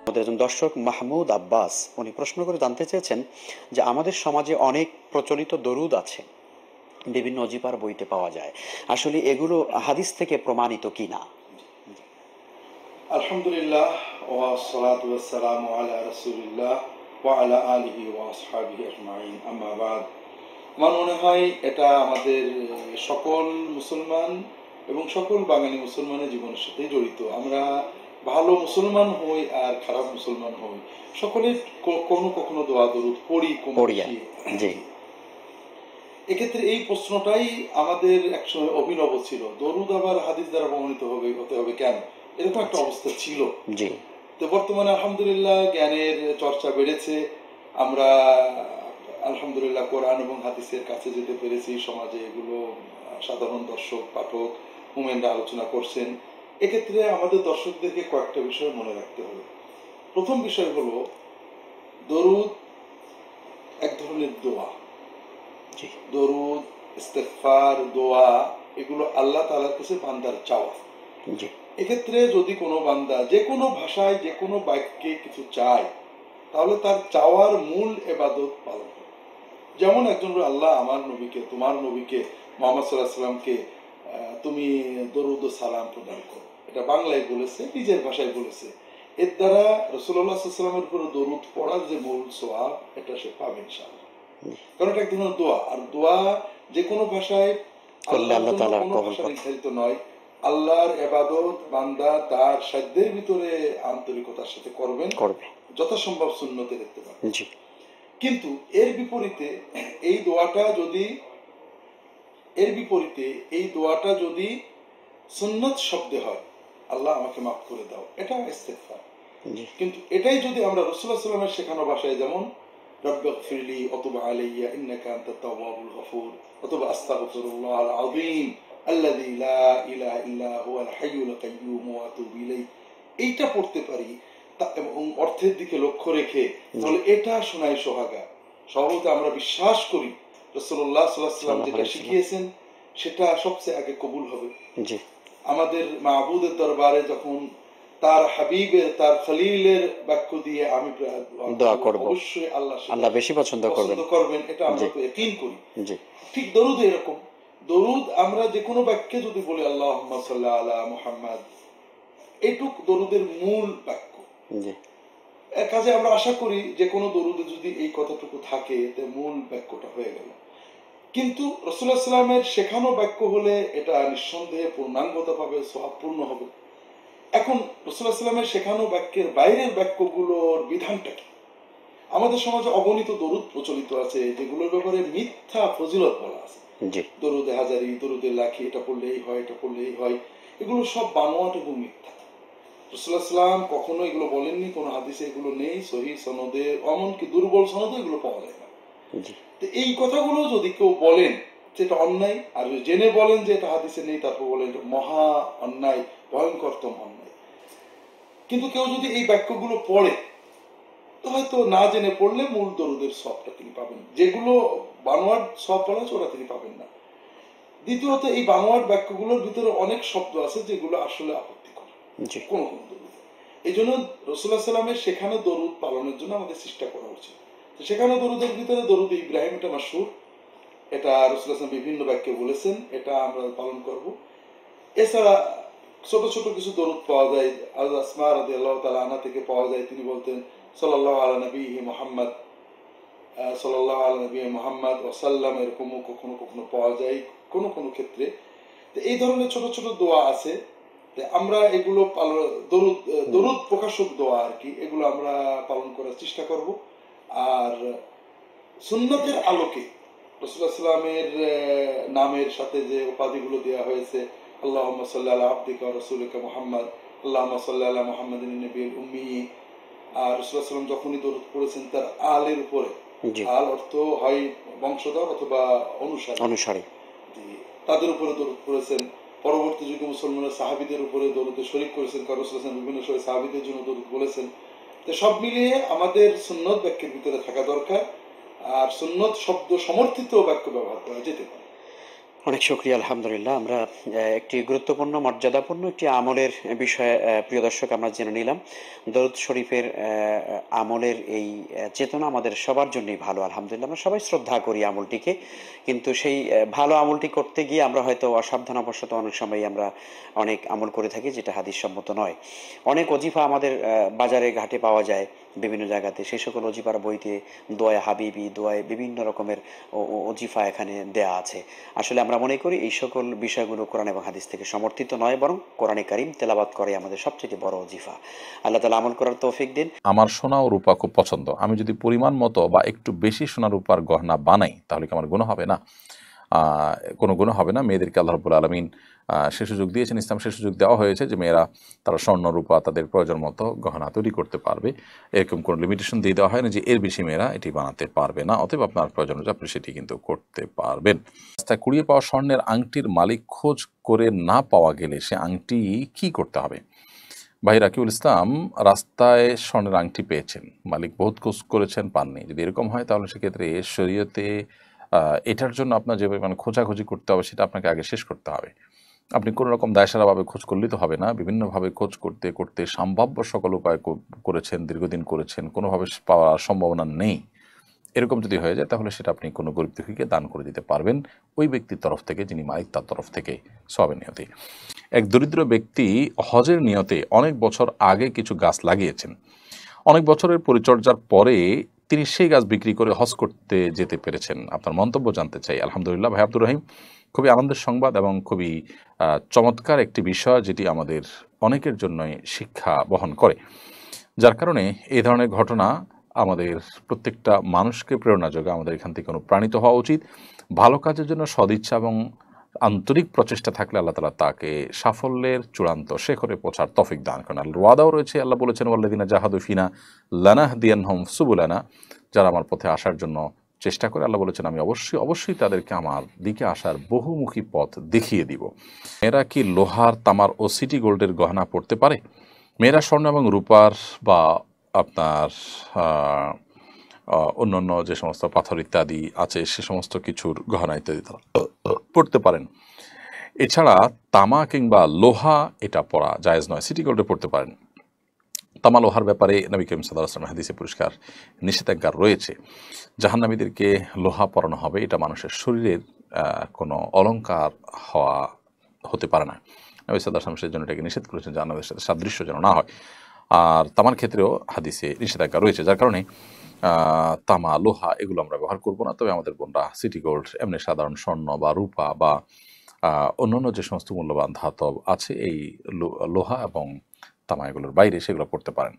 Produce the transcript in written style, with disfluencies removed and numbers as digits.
আমাদের একজন দর্শক মাহমুদ আব্বাস উনি প্রশ্ন করে জানতে চেয়েছেন যে আমাদের সমাজে অনেক প্রচলিত দরুদ আছে, বিভিন্ন অজিপার বইতে পাওয়া যায়, আসলে এগুলো হাদিস থেকে প্রমাণিত কিনা? আলহামদুলিল্লাহ ওয়া সালাতু ওয়াসসালামু আলা রাসূলিল্লাহ ওয়া আলা আলিহি ওয়া আসহাবিহি আজমাইন, আম্মা বাদ। আমার মনে হয় এটা আমাদের সকল মুসলমান এবং সকল বাঙালি মুসলমানের জীবনের সাথে জড়িত। আমরা ভালো মুসলমান হই আর খারাপ মুসলমান হই, সকলে কখনো কখনো দোয়া দরুদ পড়ি কম বেশি। এক্ষেত্রে এই প্রশ্নটাই আমাদের একসময় অভিনব ছিল, দরুদ আবার হাদিস দ্বারা প্রমাণিত হতে হবে কেন, এরকম একটা অবস্থা ছিল। তো বর্তমানে আলহামদুলিল্লাহ জ্ঞানের চর্চা বেড়েছে, আমরা আলহামদুলিল্লাহ কোরআন এবং হাদিসের কাছে যেতে পেরেছি। সমাজে এগুলো সাধারণ দর্শক পাঠক মোমেনরা আলোচনা করছেন। এক্ষেত্রে আমাদের দর্শকদেরকে কয়েকটা বিষয় মনে রাখতে হবে। প্রথম বিষয় হলো, দরুদ এক ধরনের দোয়া। দরুদ, ইস্তেগফার, দোয়া এগুলো আল্লাহ তাআলার কাছে বান্দার চাওয়া। এক্ষেত্রে যদি কোনো বান্দা যে কোনো ভাষায় যে কোনো বাক্যে কিছু চায়, তাহলে তার চাওয়ার মূল ইবাদত পালন করে। যেমন একজন আল্লাহ আমার নবীকে, তোমার নবীকে মুহাম্মদ সাল্লাল্লাহু আলাইহি ওয়াসাল্লামকে তুমি দরুদ ও সালাম প্রদান করো, এটা বাংলায় বলেছে, নিজের ভাষায় বলেছে। এর দ্বারা রাসূলুল্লাহ সাল্লাল্লাহু আলাইহি ওয়াসাল্লামের উপর দরুদ পড়ার যে মূল সওয়াব, এটা সে পাবে ইনশাআল্লাহ। কারণ এটা এক ধরনের দোয়া, আর দোয়া যে কোনো ভাষায় আল্লাহর জন্য কোনো ভাষা নির্ধারিত নয়। আল্লাহর ইবাদত বান্দা তার সাধ্যের ভিতরে আন্তরিকতার সাথে করবেন, যথাসম্ভব সুন্নতে দেখতে পাবেন। কিন্তু এর বিপরীতে এই দোয়াটা যদি সুন্নত শব্দে হয়, আল্লাহ আমাকে মাফ করে দাও, এটা ইস্তেগফার। কিন্তু এটাই যদি আমরা রাসূলুল্লাহ সাল্লাল্লাহু আলাইহি ওয়াসাল্লামের শেখানো ভাষায়, যেমন রব্বিগফিরলি ওয়াতুব আলাইয়া ইন্নাকা আনতাত তাওয়াবুল গফুর অথবা আস্তাগফিরুল্লাহাল আযীম আল্লাযী লা ইলাহা ইল্লা হুয়াল হাইয়ুল কাইয়্যুম ওয়া আতুবু ইলাইহি, এইটা পড়তে পারি এবং অর্থের দিকে লক্ষ্য রেখে, তাহলে এটা শোনায় সোহাগা। সর্বত আমরা বিশ্বাস করি রাসূলুল্লাহ সাল্লাল্লাহু আলাইহি ওয়াসাল্লাম যেটা শিখিয়েছেন সেটা সবচেয়ে আগে কবুল হবে। আমাদের মাবুদের দরবারে যখন তার হাবিবের, তার খলিলের বাক্য দিয়ে আমি দোয়া করব, অবশ্যই আল্লাহ বেশি পছন্দ করবেন, এটা আমরা তো ইয়াকিন করি। ঠিক দরুদ এরকম, দরুদ আমরা যে কোনো বাক্যে যদি বলি আল্লাহুম্মা সাল্লি আলা মুহাম্মাদ, এইটুক দরুদের মূল বাক্য। কাজে আমরা আশা করি যে কোনো দরুদে যদি এই কথাটুকু থাকে, এতে মূল বাক্যটা হয়ে গেল। কিন্তু রাসূলুল্লাহ সাল্লাল্লাহু আলাইহি ওয়াসাল্লামের শেখানো বাক্য হলে এটা নিঃসন্দেহে পূর্ণাঙ্গতা পাবে, সওয়াবপূর্ণ হবে। এখন রাসূলুল্লাহ সাল্লাল্লাহু আলাইহি ওয়াসাল্লামের শেখানো বাক্যের বাইরের বাক্যগুলোর বিধানটা কি? আমাদের সমাজে অগণিত দরুদ প্রচলিত আছে, যেগুলোর ব্যাপারে মিথ্যা ফজিলত বলা আছে। দরুদে হাজারি, দরুদে লাখি, এটা পড়লে এই হয়, এটা পড়লে এই হয়, এগুলো সব বানোয়াট এবং মিথ্যা। রাসূলুল্লাহ সাল্লাল্লাহু আলাইহি ওয়াসাল্লাম কখনো এগুলো বলেননি, কোনো হাদিসে এগুলো নেই, সহিহ সনদে, এমনকি দুর্বল সনদে এগুলো পাওয়া যায় না। তো এই কথাগুলো যদি কেউ বলেন সেটা অন্যায়, আর জেনে বলেন যে এটা হাদিসে নেই, তারপর বলেন এটা মহা অন্যায়, ভয়ঙ্করতম অন্যায়। কিন্তু কেউ যদি এই বাক্যগুলো পড়ে, তো হয়তো না জেনে পড়লে মূল দরুদের সওয়াবটা তিনি পাবেন, যেগুলো বানোয়াট সওয়াব বলা আছে ওরা তিনি পাবেন না। দ্বিতীয়ত, এই বানোয়াট বাক্যগুলোর ভিতরে অনেক শব্দ আছে যেগুলো আসলে আপত্তিকর কোন কোন দরুদ। এই জন্য রাসূলুল্লাহ সাল্লাল্লাহু আলাইহি ওয়াসাল্লামের শেখানো দরুদ পালনের জন্য আমাদের চেষ্টা করা উচিত। সেখানে দরুদের ভিতরে দরুদ ইব্রাহিম এটা মাশহুর, এটা রাসূলুল্লাহ সাল্লাল্লাহু আলাইহি ওয়াসাল্লাম বিভিন্ন বাক্যে বলেছেন, এটা আমরা পালন করব। এছাড়া ছোট ছোট কিছু দরুদ পাওয়া যায়, আসমা রাদিয়াল্লাহু তাআলা আনহা থেকে পাওয়া যায়, তিনি বলতেন সাল্লাল্লাহু আলা নবিহি মুহাম্মদ, সাল্লাল্লাহু আলা নবিহি মুহাম্মদ ওয়া সাল্লাম, এরকম কখনো কখনো পাওয়া যায় কোন কোন ক্ষেত্রে। তো এই ধরনের ছোট ছোট দোয়া আছে, আমরা এগুলো দরুদ প্রকাশক দোয়া আর কি, এগুলো আমরা পালন করার চেষ্টা করব। আর সুন্নতের আলোকে রাসূলুল্লাহ সাল্লাল্লাহু আলাইহি ওয়াসাল্লামের নামের সাথে যে উপাধিগুলো দেওয়া হয়েছে, আল্লাহুম্মা সাল্লি আলা আবদিকা ওয়া রাসূলিকা মুহাম্মদ, আল্লাহুম্মা সাল্লি আলা মুহাম্মাদিন নবিয়্যিল উম্মি। আর রাসূলুল্লাহ সাল্লাল্লাহু আলাইহি ওয়াসাল্লাম যখনই দরুদ পড়েছেন তার আলের উপরে, আল অর্থ হয় বংশধর অথবা অনুসারী, তাদের উপরে দরুদ পড়েছেন। পরবর্তী যুগে মুসলমানরা সাহাবীদের উপরে দরুদে শরীক করেছেন, কারণ রাসূলুল্লাহ সাল্লাল্লাহু আলাইহি ওয়াসাল্লাম বিভিন্ন সময় সাহাবীদের জন্য দরুদ বলেছেন। তো সব মিলিয়ে আমাদের সুন্নত বাক্যের ভিতরে থাকা দরকার, আর সুন্নত শব্দ সমর্থিত বাক্য ব্যবহার করা যেতে পারে। অনেক শুকরিয়া, আলহামদুলিল্লাহ। আমরা একটি গুরুত্বপূর্ণ মর্যাদাপূর্ণ একটি আমলের বিষয়ে প্রিয় দর্শক আমরা জেনে নিলাম। দরুদ শরীফের আমলের এই চেতনা আমাদের সবার জন্যই ভালো, আলহামদুলিল্লাহ। আমরা সবাই শ্রদ্ধা করি আমলটিকে, কিন্তু সেই ভালো আমলটি করতে গিয়ে আমরা হয়তো অসাবধানবশত অনেক সময় আমরা অনেক আমল করে থাকি যেটা হাদিস সম্মত নয়। অনেক অজিফা আমাদের বাজারে ঘাটে পাওয়া যায় বিভিন্ন জায়গাতে, সেই সকল অজিফার বইতে দোয়া হাবিবি, দোয়ায় বিভিন্ন রকমের অজিফা এখানে দেয়া আছে। আসলে আমরা মনে করি এই সকল বিষয়গুলো কোরআন এবং হাদিস থেকে সমর্থিত নয়, বরং কোরআনে কারিম তেলাওয়াত করে আমাদের সবচেয়ে বড় ওজিফা। আল্লাহ তাআলা আমল করার তৌফিক দিন। আমার সোনা ও রূপা খুব পছন্দ, আমি যদি পরিমাণ মতো বা একটু বেশি সোনা রূপার গহনা বানাই তাহলে কি আমার গুনাহ হবে না? কোনো গুনাহ হবে না। মেয়েদেরকে আল্লাহ রাব্বুল আলামিন সে সুযোগ দিয়েছেন, ইসলাম সে সুযোগ দেওয়া হয়েছে যে মেয়েরা তারা স্বর্ণ রূপা তাদের প্রয়োজন মতো গহনা তৈরি করতে পারবে। এরকম কোনো লিমিটেশন দিয়ে দেওয়া হয় না যে এর বেশি মেয়েরা এটি বানাতে পারবে না। অতএব আপনার প্রয়োজন হচ্ছে আপনি সেটি কিন্তু করতে পারবেন। রাস্তায় কুড়িয়ে পাওয়া স্বর্ণের আংটির মালিক খোঁজ করে না পাওয়া গেলে সে আংটি কি করতে হবে? ভাই রাকিবুল ইসলাম, রাস্তায় স্বর্ণের আংটি পেয়েছেন, মালিক বহুত খোঁজ করেছেন, পাননি। যদি এরকম হয় তাহলে সেক্ষেত্রে শরীয়তে এটার জন্য আপনার যে পরিমাণ খোঁজাখুঁজি করতে হবে সেটা আপনাকে আগে শেষ করতে হবে। আপনি কোনো রকম দায়সারাভাবে খোঁজ করলেই তো হবে না। বিভিন্নভাবে খোঁজ করতে করতে সম্ভাব্য সকল উপায় করেছেন, দীর্ঘদিন করেছেন, কোনোভাবে পাওয়ার সম্ভাবনা নেই। এরকম যদি হয়ে যায় তাহলে সেটা আপনি কোনো গরিব দুঃখীকে দান করে দিতে পারবেন, ওই ব্যক্তির তরফ থেকে যিনি মালিক তার তরফ থেকে, সওয়াবের নিয়তে। এক দরিদ্র ব্যক্তি হজের নিয়তে অনেক বছর আগে কিছু গাছ লাগিয়েছেন। অনেক বছরের পরিচর্যার পরে তিনি সেই গাছ বিক্রি করে হজ করতে যেতে পেরেছেন। আপনার মন্তব্য জানতে চাই। আলহামদুলিল্লাহ ভাই আব্দুর রহিম, খুবই আনন্দের সংবাদ এবং খুবই চমৎকার একটি বিষয় যেটি আমাদের অনেকের জন্যই শিক্ষা বহন করে, যার কারণে এই ধরনের ঘটনা আমাদের প্রত্যেকটা মানুষকে প্রেরণা যোগায়। আমাদের এখান থেকে অনুপ্রাণিত হওয়া উচিত। ভালো কাজের জন্য সদিচ্ছা এবং আন্তরিক প্রচেষ্টা থাকলে আল্লাহ তাআলা তাকে সাফল্যের চূড়ান্ত শিখরে পৌঁছার তৌফিক দান করেন। আল্লাহর ওয়াদাও রয়েছে, আল্লাহ বলেছেন ওয়াল্লাযিনা জাহাদু ফিনা লানাহদিয়ানহুম সুবুলানা, যারা আমার পথে আসার জন্য চেষ্টা করে আল্লাহ বলেছেন আমি অবশ্যই তাদেরকে আমার দিকে আসার বহুমুখী পথ দেখিয়ে দিব। মেয়েরা কি লোহার, তামার ও সিটি গোল্ডের গহনা পড়তে পারে? মেয়েরা স্বর্ণ এবং রূপার বা আপনার অন্যান্য যে সমস্ত পাথর ইত্যাদি আছে সে সমস্ত কিছুর গহনা ইত্যাদি তারা পড়তে পারেন। এছাড়া তামা কিংবা লোহা এটা পরা জায়েজ নয়। সিটি গোল্ডে পড়তে পারেন। তামা লোহার ব্যাপারে নবী করিম সাল্লাল্লাহু আলাইহি ওয়াসাল্লাম হাদিসে পরিষ্কার নিষেধাজ্ঞা রয়েছে। জাহান্নামীদেরকে লোহা পরানো হবে, এটা মানুষের শরীরের কোনো অলংকার হতে পারে না। নবী সাল্লাল্লাহু আলাইহি ওয়াসাল্লাম সেজন্য এটাকে নিষেধ করেছেন, জাহান্নামের সাথে সাদৃশ্য যেন না হয়। আর তামার ক্ষেত্রেও হাদিসে নিষেধাজ্ঞা রয়েছে, যার কারণে তামা লোহা এগুলো আমরা ব্যবহার করব না। তবে আমাদের বোনরা সিটি গোল্ড, এমনি সাধারণ স্বর্ণ বা রূপা বা অন্যান্য যে সমস্ত মূল্যবান ধাতব আছে এই লোহা এবং তামা এগুলোর বাইরে সেগুলো পড়তে পারেন।